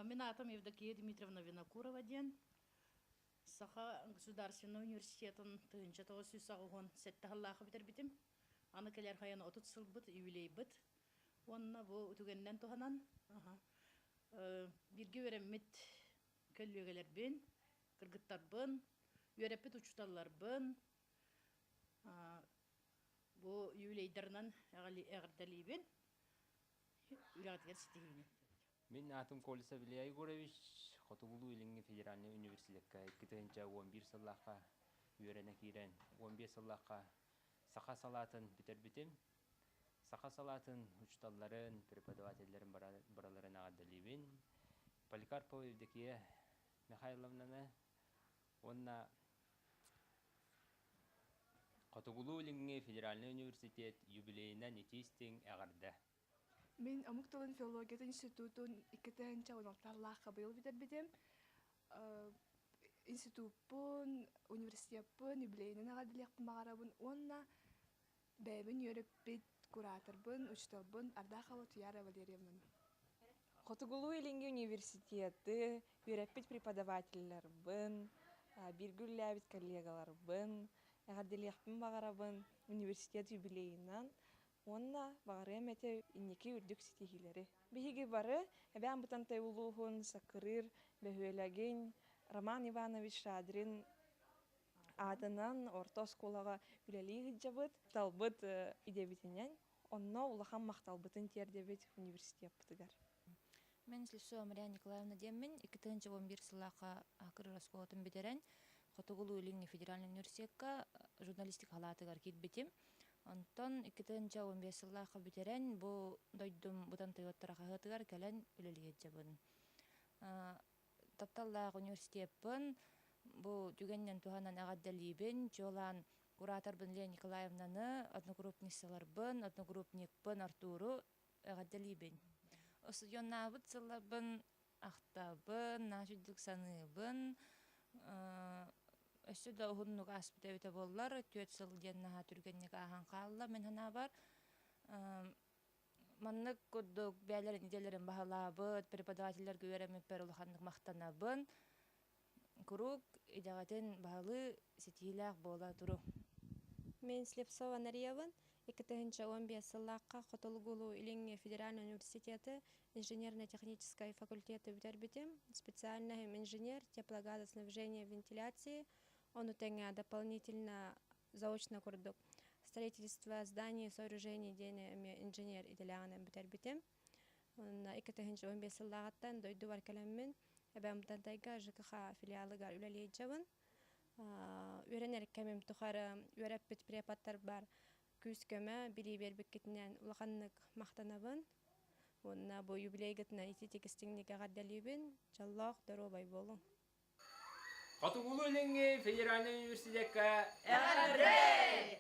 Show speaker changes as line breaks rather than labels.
Мен атом Евдокия Дмитриевна Винокурова ден. Саха Государственный университетін тыынча 900 сәттіғаллақы бітір бітім. Аны келер хайаны 30 сыл бұд, юбилей бұд. Онына бұл үтігеннен тұғанан. Бірге өреммет көллегелер бен, кыргыттар бін, өреппет учталлар бін. Бұл юбилейдерінен әғірдәлей бен. Үләғатығар сетегіне.
Мен атым Колеса Вилия Егорович, Хотугулу Илинги Федеральный университетка 2011 сыллаққа үйрені кейрен, 15 сыллаққа сақа салатын бітер бітім. Сақа салатын учталларын, преподавательлерін бараларын ағаддалибін. Поликарпова Евдокия Михайловнаны, онна Хотугулу Илинги Федеральный университет юбилейінен етестің әғарды.
Мен Амукталын филология институтун 2016 быйыл битер битем. Институтпун, университетпун, юбилейнен агадылыктын багарабын. Онна бәбин йөрөппит кураторбун, учталбун Ардахова Туяра Валерьевна.
Хотугулу Илинги университеты, йөрөппит преподавательлербын, биргүлләбит коллегаларбын, агадылыктын багарабын университет юбилейнен. Онна бағарым әте иннеки үрдік сетихилері. Бихиги бары, әбән бұтан тайулуғын, сақырыр, бәхуелеген Роман Иванович Шадрин адынан орта сколаға үләлігі жабыт, талбыт идебетінен, онна улахан мақталбытын тердебет университет бұтыгар.
Мен Слесова Мария Николаевна деммен, 2011 сылақа ақырыр осколатын бедерен, Хотугулу Илинги Федеральный университетка журналистик халатыгар кит бетим. Антон 2015 сыллаққа бітерен, бұл дойдым бұдан тойоттараға ғытығар кәлін үлеліге жабын. Тапталлағы университетпін, бұл дүгеннен туғанан ағаддалибін, жолан кураторбын Лея Николаевнаны, одногруппниссаларбын, одногруппникпын Артуру ағаддалибін. Осы йоннабыт сыллабын, ақтабын, нашүддік саныбын, Өсі да ұғыннық аспыда өте болылар, төт сыл деннаға түргеннеге аған қалла, мен хана бар. Маннық көддік бәлерін иделерін бағалабыд, преподавательлерге өремеппер ұлықанлық мақтанабын. Күрік идеғатын бағалы сетилақ бола тұру.
Мен Слепцова Нарьеван, 2015 сыллаққа Хотугулу Илинги Федеральный университеты инженерно-технической факультеты бітер-бітем, специальный инженер теплогазоснабжения вентиляции. Он утеня дополнительно заочно курдук. Строительство зданий и сооружений денег инженер иделяганым бітер-бітем. Он 2015 сыллағаттан дойду бар кәлеммен, әбәм тантайға ЖКХ филиалыгар үләлей жабын. Үйренер кәмем тұқары үйрәппет препаттар бар күз көмі білей бербек кетінен ұлғанлық мақтанабын. Онына бұл юбилей кетінен итетекістіңнеге ғаддалибін, жаллақ дұру бай болың.
Хотугулу Илинги Федеральный университетка
Әғаррей!